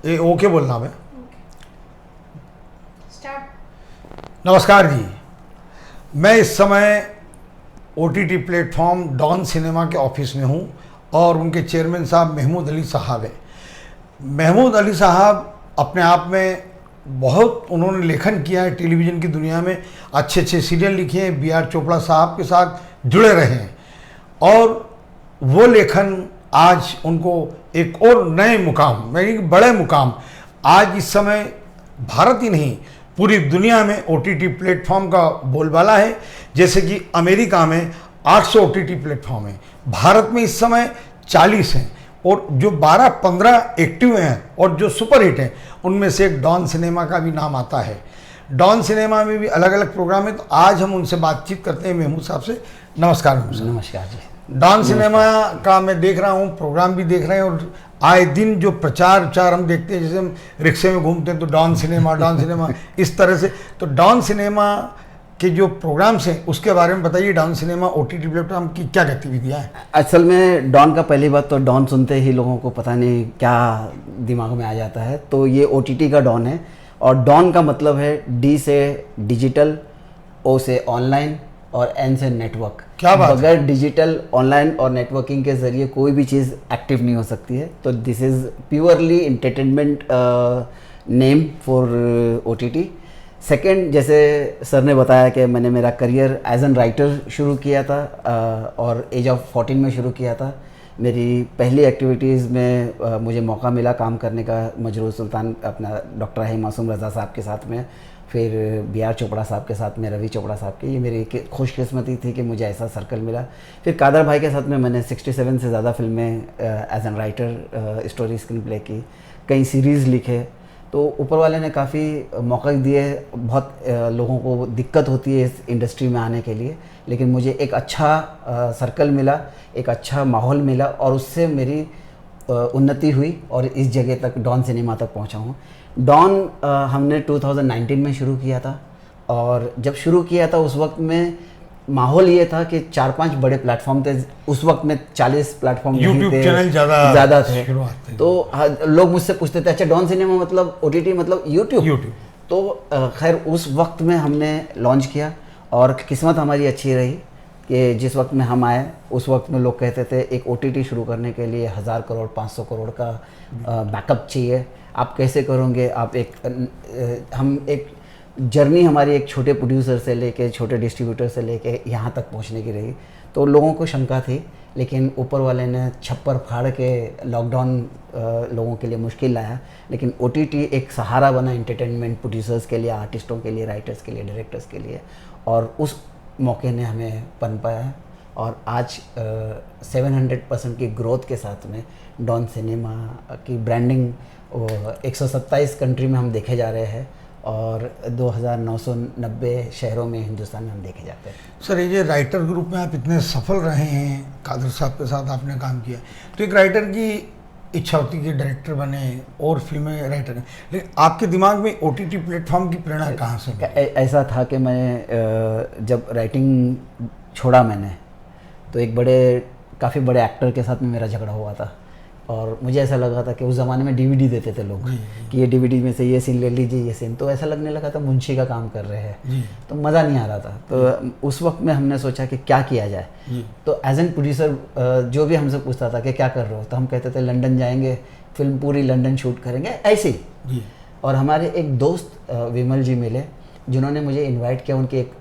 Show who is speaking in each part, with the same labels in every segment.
Speaker 1: ये ओके बोलना है।
Speaker 2: स्टार्ट।
Speaker 1: नमस्कार जी, मैं इस समय OTT प्लेटफॉर्म डॉन सिनेमा के ऑफिस में हूँ और उनके चेयरमैन साहब महमूद अली साहब हैं। महमूद अली साहब अपने आप में बहुत उन्होंने लेखन किया है टेलीविज़न की दुनिया में, अच्छे अच्छे सीरियल लिखे हैं, BR चोपड़ा साहब के साथ जुड़े रहे हैं और वो लेखन आज उनको एक और नए मुकाम, मैं बड़े मुकाम, आज इस समय भारत ही नहीं पूरी दुनिया में OTT प्लेटफॉर्म का बोलबाला है। जैसे कि अमेरिका में 800 OTT प्लेटफॉर्म है, भारत में इस समय 40 हैं और जो 12-15 एक्टिव हैं और जो सुपरहिट हैं उनमें से एक डॉन सिनेमा का भी नाम आता है। डॉन सिनेमा में भी अलग अलग प्रोग्राम है, तो आज हम उनसे बातचीत करते हैं महमूद साहब से। नमस्कार महमूद साहब।
Speaker 3: नमस्कार जी।
Speaker 1: डॉन सिनेमा का मैं देख रहा हूँ, प्रोग्राम भी देख रहे हैं और आए दिन जो प्रचार विचार हम देखते हैं, जैसे हम रिक्शे में घूमते हैं तो डॉन सिनेमा इस तरह से, तो डॉन सिनेमा के जो प्रोग्राम्स हैं उसके बारे में बताइए। डॉन सिनेमा OTT प्लेटफॉर्म की क्या गतिविधियाँ हैं?
Speaker 3: असल में डॉन का पहली बात तो डॉन सुनते ही लोगों को पता नहीं क्या दिमाग में आ जाता है, तो ये OTT का डॉन है और डॉन का मतलब है D से डिजिटल, O से ऑनलाइन और N से नेटवर्क।
Speaker 1: क्या बात है?
Speaker 3: बगैर डिजिटल, ऑनलाइन और नेटवर्किंग के ज़रिए कोई भी चीज़ एक्टिव नहीं हो सकती है। तो this is purely entertainment name for OTT। Second, जैसे सर ने बताया कि मैंने मेरा करियर एज एन राइटर शुरू किया था और एज ऑफ 14 में शुरू किया था। मेरी पहली एक्टिविटीज़ में मुझे मौका मिला काम करने का मजरूर सुल्तान अपना डॉक्टर रहीम मासूम रज़ा साहब के साथ में, फिर BR चोपड़ा साहब के साथ में, रवि चोपड़ा साहब के। ये मेरी खुशकिस्मती थी कि मुझे ऐसा सर्कल मिला। फिर कादर भाई के साथ में मैंने 67 से ज़्यादा फिल्में as an writer story screenplay की, कई सीरीज़ लिखे। तो ऊपर वाले ने काफ़ी मौका दिए। बहुत लोगों को दिक्कत होती है इस इंडस्ट्री में आने के लिए, लेकिन मुझे एक अच्छा सर्कल मिला, एक अच्छा माहौल मिला और उससे मेरी उन्नति हुई और इस जगह तक डॉन सिनेमा तक पहुंचा हूं। डॉन हमने 2019 में शुरू किया था और जब शुरू किया था उस वक्त में माहौल ये था कि 4-5 बड़े प्लेटफॉर्म थे। उस वक्त में 40 प्लेटफॉर्म
Speaker 1: यूट्यूब चैनल
Speaker 3: ज़्यादा थे। तो लोग मुझसे पूछते थे, अच्छा डॉन सिनेमा मतलब OTT मतलब यूट्यूब। तो खैर उस वक्त में हमने लॉन्च किया और किस्मत हमारी अच्छी रही कि जिस वक्त में हम आए उस वक्त में लोग कहते थे एक OTT शुरू करने के लिए 1000 करोड़ 500 करोड़ का बैकअप चाहिए, आप कैसे करोगे। आप हम एक जर्नी हमारी एक छोटे प्रोड्यूसर से लेके छोटे डिस्ट्रीब्यूटर से लेके यहाँ तक पहुँचने की रही। तो लोगों को शंका थी, लेकिन ऊपर वाले ने छप्पर फाड़ के लॉकडाउन लोगों के लिए मुश्किल लाया, लेकिन OTT एक सहारा बना एंटरटेनमेंट प्रोड्यूसर्स के लिए, आर्टिस्टों के लिए, राइटर्स के लिए, डायरेक्टर्स के लिए, और उस मौके ने हमें पनपाया और आज 700% की ग्रोथ के साथ में डॉन सिनेमा की ब्रांडिंग 127 कंट्री में हम देखे जा रहे हैं और 2990 शहरों में हिंदुस्तान में हम देखे जाते हैं।
Speaker 1: सर, ये राइटर ग्रुप में आप इतने सफल रहे हैं, कादर साहब के साथ आपने काम किया, तो एक राइटर की इच्छा होती है कि डायरेक्टर बने और फिल्में राइटर हैं, लेकिन आपके दिमाग में OTT प्लेटफॉर्म की प्रेरणा कहाँ से?
Speaker 3: ऐसा था कि मैं जब राइटिंग छोड़ा मैंने तो एक काफ़ी बड़े एक्टर के साथ में मेरा झगड़ा हुआ था और मुझे ऐसा लगा था कि उस ज़माने में DVD देते थे लोग कि ये DVD में से ये सीन ले लीजिए, ये सीन, तो ऐसा लगने लगा था मुंशी का काम कर रहे हैं, तो मज़ा नहीं आ रहा था। तो उस वक्त में हमने सोचा कि क्या किया जाए। तो एज एन प्रोड्यूसर जो भी हमसे पूछता था कि क्या कर रहे हो, तो हम कहते थे लंदन जाएंगे, फिल्म पूरी लंदन शूट करेंगे, ऐसे ही। और हमारे एक दोस्त विमल जी मिले जिन्होंने मुझे इन्वाइट किया, उनकी एक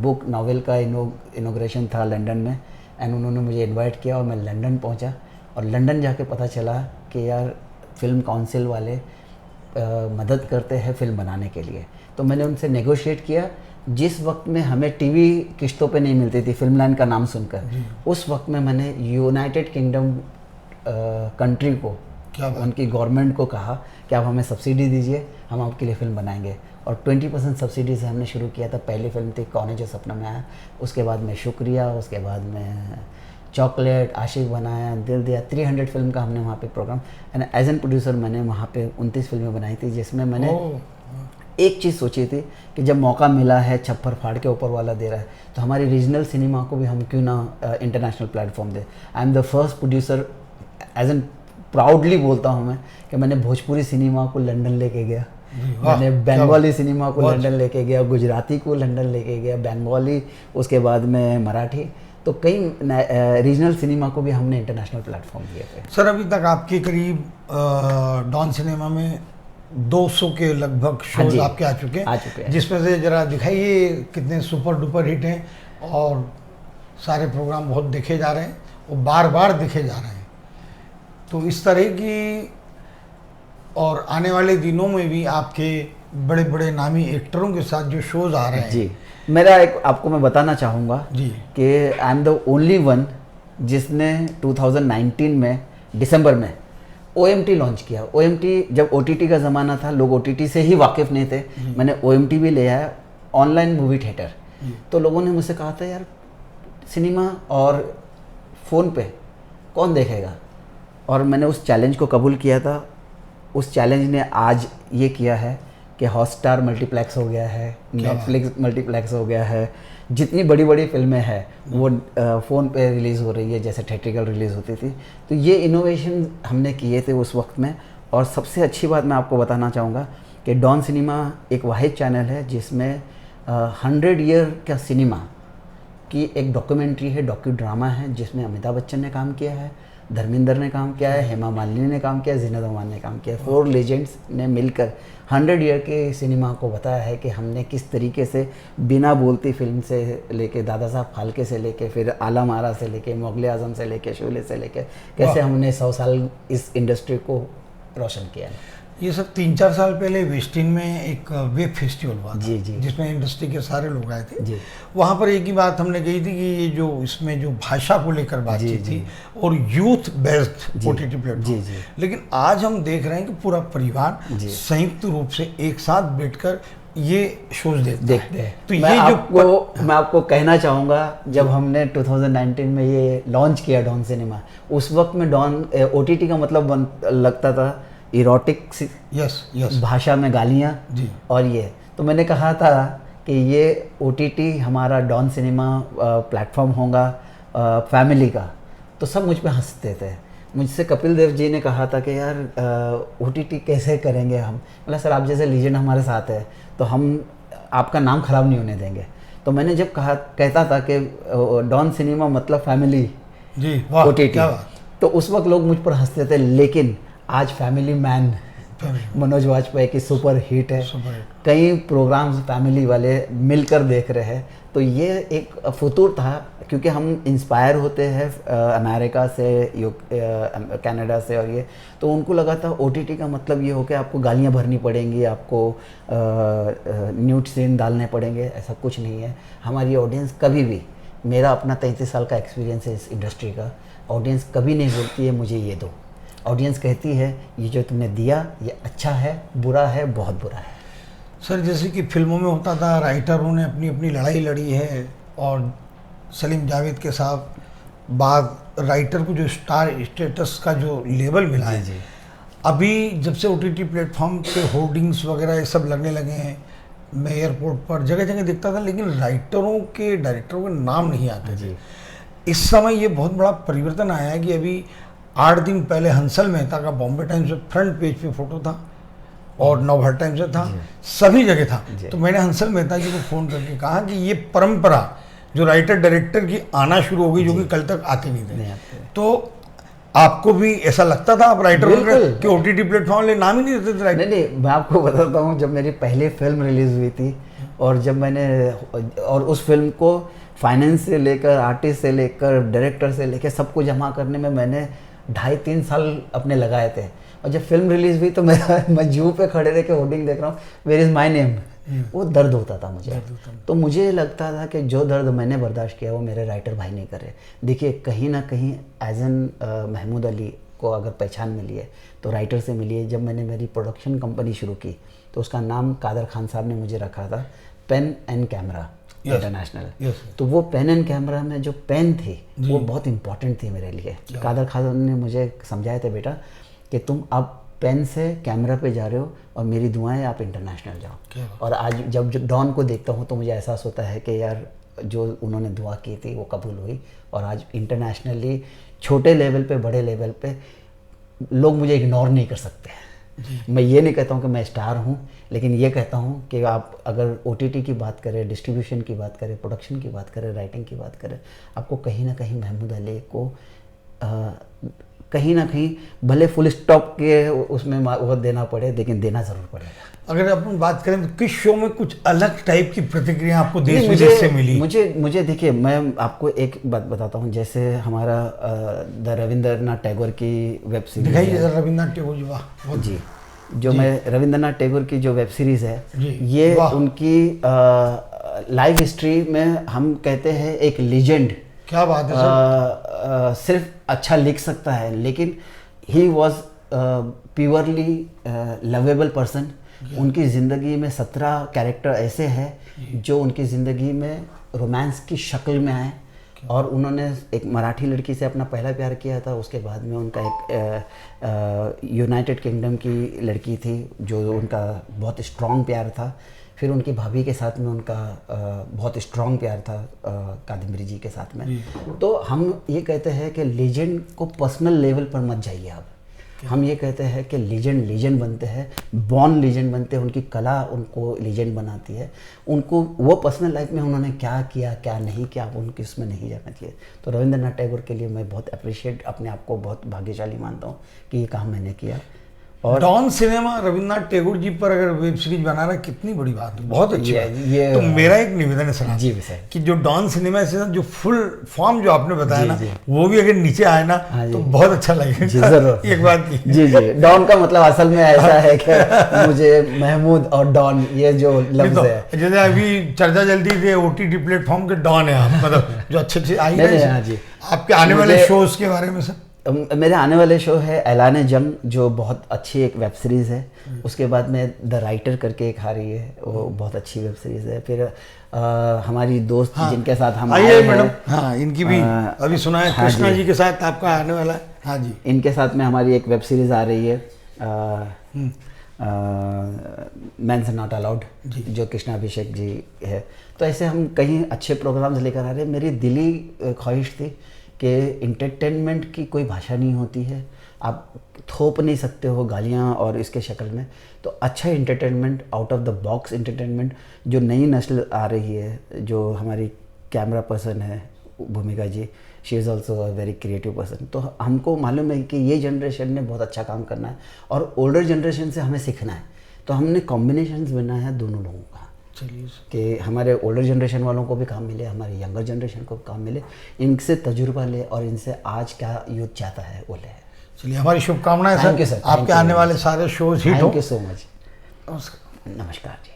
Speaker 3: बुक नॉवेल का इनोग्रेशन था लंदन में, एंड उन्होंने मुझे इन्वाइट किया और मैं लंदन पहुँचा और लंदन जाके पता चला कि यार फिल्म काउंसिल वाले मदद करते हैं फिल्म बनाने के लिए। तो मैंने उनसे नेगोशिएट किया। जिस वक्त में हमें टीवी किश्तों पे नहीं मिलती थी फिल्म लाइन का नाम सुनकर, उस वक्त में मैंने यूनाइटेड किंगडम कंट्री को, उनकी गवर्नमेंट को कहा कि आप हमें सब्सिडी दीजिए, हम आपके लिए फ़िल्म बनाएंगे। और 20% सब्सिडी से हमने शुरू किया था। पहली फिल्म थी कौन है जो सपना में आया, उसके बाद में शुक्रिया, उसके बाद में चॉकलेट, आशिक बनाया, दिल दिया, 300 फिल्म का हमने वहाँ पे programme, and as an producer मैंने वहाँ पे 29 फिल्में बनाई थी, जिसमें मैंने एक चीज़ सोची थी कि जब मौका मिला है, छप्पर फाड़ के ऊपर वाला दे रहा है, तो हमारी रीजनल सिनेमा को भी हम क्यों ना इंटरनेशनल प्लेटफॉर्म दे। I am the first producer as an proudly बोलता हूँ मैं कि मैंने भोजपुरी सिनेमा को लंदन लेके गया,
Speaker 1: वाह,
Speaker 3: मैंने
Speaker 1: क्या
Speaker 3: बंगाली सिनेमा को
Speaker 1: बहुत
Speaker 3: लंदन लेके गया, गुजराती को लंदन लेके गया, बंगाली, उसके बाद में मराठी, तो कई रीजनल सिनेमा को भी हमने इंटरनेशनल प्लेटफॉर्म दिए थे।
Speaker 1: सर अभी तक आपके करीब डॉन सिनेमा में 200 के लगभग
Speaker 3: हाँ
Speaker 1: शोज
Speaker 3: जी,
Speaker 1: आपके आ चुके
Speaker 3: आ चुके हैं।
Speaker 1: जिसमें से जरा दिखाइए कितने सुपर डुपर हिट हैं और सारे प्रोग्राम बहुत देखे जा रहे हैं और बार बार देखे जा रहे हैं। तो इस तरह की और आने वाले दिनों में भी आपके बड़े बड़े नामी एक्टरों के साथ जो शोज आ रहे हैं।
Speaker 3: जी, मेरा एक आपको मैं बताना चाहूँगा
Speaker 1: जी
Speaker 3: कि आई एम द ओनली वन जिसने 2019 में दिसंबर में OMT लॉन्च किया। OMT जब OTT का ज़माना था, लोग OTT से ही वाकिफ़ नहीं थे, मैंने OMT भी ले आया, ऑनलाइन मूवी थिएटर। तो लोगों ने मुझसे कहा था यार सिनेमा और फ़ोन पे कौन देखेगा, और मैंने उस चैलेंज को कबूल किया था। उस चैलेंज ने आज ये किया है कि हॉटस्टार मल्टीप्लेक्स हो गया है, नेटफ्लिक्स मल्टीप्लेक्स हो गया है, जितनी बड़ी बड़ी फिल्में हैं वो फ़ोन पे रिलीज़ हो रही है जैसे थिएट्रिकल रिलीज़ होती थी। तो ये इनोवेशन हमने किए थे उस वक्त में। और सबसे अच्छी बात मैं आपको बताना चाहूँगा कि डॉन सिनेमा एक वाहिद चैनल है जिसमें 100 ईयर का सिनेमा की एक डॉक्यूमेंट्री है, डॉक्यू ड्रामा है, जिसमें अमिताभ बच्चन ने काम किया है, धर्मेंद्र ने काम किया है, हेमा मालिनी ने काम किया है, ज़ीनत अमान ने काम किया है। 4 लेजेंड्स ने मिलकर 100 ईयर के सिनेमा को बताया है कि हमने किस तरीके से बिना बोलती फिल्म से लेके दादा साहब फाल्के से लेके फिर आलम आरा से लेके मुगल आजम से लेके शोले से लेके कैसे हमने 100 साल इस इंडस्ट्री को रोशन किया है।
Speaker 1: ये सब 3-4 साल पहले वेस्टिन में एक वेब फेस्टिवल हुआ था,
Speaker 3: जी, जी।
Speaker 1: जिसमें इंडस्ट्री के सारे लोग आए थे।
Speaker 3: जी।
Speaker 1: वहाँ पर एक ही बात हमने कही थी कि ये जो इसमें जो भाषा को लेकर बातचीत थी और यूथ बेस्ड
Speaker 3: जी,
Speaker 1: OTT प्लेटफॉर्म,
Speaker 3: जी, जी।
Speaker 1: लेकिन आज हम देख रहे हैं कि पूरा परिवार
Speaker 3: जी।
Speaker 1: संयुक्त रूप से एक साथ बैठकर ये शोज देखते हैं। तो
Speaker 3: मैं
Speaker 1: ये
Speaker 3: मैं आपको कहना चाहूँगा, जब हमने 2019 में ये लॉन्च किया डॉन सिनेमा, उस वक्त में डॉन OTT का मतलब लगता था इरोटिक
Speaker 1: यस
Speaker 3: भाषा में गालियाँ
Speaker 1: जी।
Speaker 3: और ये, तो मैंने कहा था कि ये OTT हमारा डॉन सिनेमा प्लेटफॉर्म होगा फैमिली का, तो सब मुझ पे हंसते थे। मुझसे कपिल देव जी ने कहा था कि यार OTT कैसे करेंगे हम, मतलब सर आप जैसे लीजेंड हमारे साथ है तो हम आपका नाम ख़राब नहीं होने देंगे। तो मैंने जब कहता था कि डॉन सिनेमा मतलब फैमिली
Speaker 1: जी, वाह,
Speaker 3: OTT,
Speaker 1: क्या बात।
Speaker 3: तो उस वक्त लोग मुझ पर हंसते थे, लेकिन आज फैमिली मैन मनोज वाजपेयी की सुपर हिट है, कई प्रोग्राम्स फैमिली वाले मिलकर देख रहे हैं। तो ये एक फतूर था, क्योंकि हम इंस्पायर होते हैं अमेरिका से, कनाडा से, और ये तो उनको लगा था OTT का मतलब ये हो कि आपको गालियाँ भरनी पड़ेंगी, आपको न्यूड सीन डालने पड़ेंगे। ऐसा कुछ नहीं है। हमारी ऑडियंस कभी भी, मेरा अपना 33 साल का एक्सपीरियंस है इस इंडस्ट्री का, ऑडियंस कभी नहीं बोलती है मुझे ये दो। ऑडियंस कहती है ये जो तुमने दिया ये अच्छा है, बुरा है, बहुत बुरा है।
Speaker 1: सर जैसे कि फिल्मों में होता था, राइटरों ने अपनी अपनी लड़ाई लड़ी है और सलीम जावेद के साथ बाद राइटर को जो स्टार स्टेटस का जो लेवल मिला है,
Speaker 3: जी।
Speaker 1: अभी जब से OTT प्लेटफॉर्म पे होर्डिंग्स वगैरह ये सब लगने लगे हैं, मैं एयरपोर्ट पर जगह जगह देखता था, लेकिन राइटरों के, डायरेक्टरों के नाम नहीं आते थे। इस समय ये बहुत बड़ा परिवर्तन आया है कि अभी 8 दिन पहले हंसल मेहता का बॉम्बे टाइम्स में फ्रंट पेज पे फोटो था और नवभारत टाइम्स में था, सभी जगह था। तो मैंने हंसल मेहता जी को फ़ोन करके कहा कि ये परंपरा जो राइटर डायरेक्टर की आना शुरू हो गई, जो कि कल तक आती नहीं थी। तो आपको भी ऐसा लगता था, आप राइटर कि OTT प्लेटफॉर्म ले नाम ही नहीं देते थे राइटर?
Speaker 3: नहीं, मैं आपको बताता हूँ, जब मेरी पहली फिल्म रिलीज़ हुई थी और जब मैंने, और उस फिल्म को फाइनेंस से लेकर, आर्टिस्ट से लेकर, डायरेक्टर से लेकर सब कुछ जमा करने में मैंने 2.5-3 साल अपने लगाए थे। और जब फिल्म रिलीज़ हुई तो मैं जू पे खड़े रह के होर्डिंग देख रहा हूँ, वेयर इज़ माई नेम, वो दर्द होता था मुझे। तो मुझे लगता था कि जो दर्द मैंने बर्दाश्त किया वो मेरे राइटर भाई नहीं कर रहे। देखिए कहीं ना कहीं एज एन महमूद अली को अगर पहचान मिली है तो राइटर से मिली है। जब मैंने मेरी प्रोडक्शन कंपनी शुरू की तो उसका नाम कादर खान साहब ने मुझे रखा था पेन एंड कैमरा इंटरनेशनल। तो वो पेन एंड कैमरा में जो पेन थी वो बहुत इंपॉर्टेंट थी मेरे लिए। कादर खान ने मुझे समझाया था, बेटा कि तुम अब पेन से कैमरा पे जा रहे हो और मेरी दुआएं आप इंटरनेशनल जाओ। और आज जब डॉन को देखता हूँ तो मुझे एहसास होता है कि यार जो उन्होंने दुआ की थी वो कबूल हुई और आज इंटरनेशनली छोटे लेवल पे, बड़े लेवल पे लोग मुझे इग्नोर नहीं कर सकते हैं। मैं ये नहीं कहता हूँ कि मैं स्टार हूँ, लेकिन ये कहता हूँ कि आप अगर OTT की बात करें, डिस्ट्रीब्यूशन की बात करें, प्रोडक्शन की बात करें, राइटिंग की बात करें, आपको कहीं ना कहीं महमूद अली को कहीं ना कहीं भले फुल स्टॉप के उसमें वो देना पड़े, लेकिन देना ज़रूर पड़ेगा।
Speaker 1: अगर अपन बात करें तो किस शो में कुछ अलग टाइप की प्रतिक्रिया आपको देश
Speaker 3: नहीं,
Speaker 1: विदेश से मिली?
Speaker 3: मुझे देखिए, मैं आपको एक बात बताता हूँ। जैसे हमारा द रविंद्रनाथ टैगोर की वेब सीरीज
Speaker 1: दिखाइए
Speaker 3: है।
Speaker 1: जरा रविन्द्रनाथ टैगोर जी, वाह बहुत
Speaker 3: जी, जो मैं रविंद्रनाथ टैगोर की जो वेब सीरीज़ है,
Speaker 1: जी,
Speaker 3: ये
Speaker 1: वाह।
Speaker 3: उनकी लाइव हिस्ट्री में हम कहते हैं एक लीजेंड।
Speaker 1: क्या बात है सर।
Speaker 3: सिर्फ अच्छा लिख सकता है, लेकिन he was purely lovable person. उनकी ज़िंदगी में 17 कैरेक्टर ऐसे हैं जो उनकी ज़िंदगी में रोमांस की शक्ल में आए, और उन्होंने एक मराठी लड़की से अपना पहला प्यार किया था। उसके बाद में उनका एक यूनाइटेड किंगडम की लड़की थी जो उनका बहुत स्ट्रॉन्ग प्यार था। फिर उनकी भाभी के साथ में उनका बहुत स्ट्रॉन्ग प्यार था कादम्बरी जी के साथ में। तो हम ये कहते हैं कि लीजेंड को पर्सनल लेवल पर मत जाइए आप। हम ये कहते हैं कि लीजेंड बनते हैं, बॉर्न लीजेंड बनते हैं। उनकी कला उनको लीजेंड बनाती है। उनको वो पर्सनल लाइफ में उन्होंने क्या किया क्या नहीं किया, आप उनके उसमें नहीं जाना चाहिए। तो रविंद्रनाथ टैगोर के लिए मैं बहुत अप्रिशिएट, अपने आप को बहुत भाग्यशाली मानता हूँ कि ये काम मैंने किया। और
Speaker 1: डॉन सिनेमा रविन्द्रनाथ टैगोर जी पर अगर वेब सीरीज बना रहा है, कितनी बड़ी बात है, बहुत अच्छी बात है।
Speaker 3: ये
Speaker 1: तो मेरा एक निवेदन है सर
Speaker 3: जी सर,
Speaker 1: कि जो डॉन सिनेमा से जो फुल फॉर्म जो आपने बताया
Speaker 3: जी,
Speaker 1: ना,
Speaker 3: जी।
Speaker 1: वो भी अगर नीचे आए ना तो बहुत अच्छा लगेगा।
Speaker 3: जी जरूर।
Speaker 1: एक बात की
Speaker 3: जी डॉन का मतलब असल में ऐसा है कि मुझे महमूद और डॉन ये जो लफ्ज है,
Speaker 1: जैसे अभी चर्चा चलती थी OTT प्लेटफॉर्म के डॉन है आप, मतलब जो अच्छे आई
Speaker 3: नहीं,
Speaker 1: रहे
Speaker 3: हाँ जी।
Speaker 1: आपके आने वाले शोज के बारे में सर।
Speaker 3: मेरे आने वाले शो है ऐलान जंग, जो बहुत अच्छी एक वेब सीरीज़ है। उसके बाद में द राइटर करके एक आ रही है, वो बहुत अच्छी वेब सीरीज़ है। फिर हमारी दोस्त जिनके साथ हम आए
Speaker 1: आइए
Speaker 3: हैं,
Speaker 1: मैडम, हाँ इनकी भी अभी सुना है,
Speaker 3: हाँ
Speaker 1: कृष्णा
Speaker 3: जी।
Speaker 1: जी के साथ आपका आने वाला है। हाँ जी,
Speaker 3: इनके साथ में हमारी एक वेब सीरीज़ आ रही है मेंस नॉट अलाउड, जो कृष्णा अभिषेक जी है। तो ऐसे हम कहीं अच्छे प्रोग्राम्स लेकर आ रहे हैं। मेरी दिली ख्वाहिश थी कि इंटरटेनमेंट की कोई भाषा नहीं होती है, आप थोप नहीं सकते हो गालियाँ और इसके शक्ल में। तो अच्छा entertainment, out of the box entertainment, जो नई नस्ल आ रही है, जो हमारी कैमरा पर्सन है Bhumika ji, she is also a very creative person. तो हमको मालूम है कि ये जनरेशन ने बहुत अच्छा काम करना है और ओल्डर जनरेशन से हमें सीखना है। तो हमने कॉम्बिनेशंस बनाया है दोनों लोगों का,
Speaker 1: चलिए
Speaker 3: कि हमारे ओल्डर जनरेशन वालों को भी काम मिले, हमारे यंगर जनरेशन को भी काम मिले, इनसे तजुर्बा ले और इनसे आज क्या यूथ चाहता है वो ले।
Speaker 1: चलिए, हमारी शुभकामनाएं
Speaker 3: Thank you,
Speaker 1: sir,
Speaker 3: sir. Thank
Speaker 1: आपके
Speaker 3: you
Speaker 1: आने
Speaker 3: very
Speaker 1: वाले
Speaker 3: much.
Speaker 1: सारे शोज हिट हो।
Speaker 3: Thank you so much.
Speaker 1: नमस्कार।
Speaker 3: नमस्कार जी।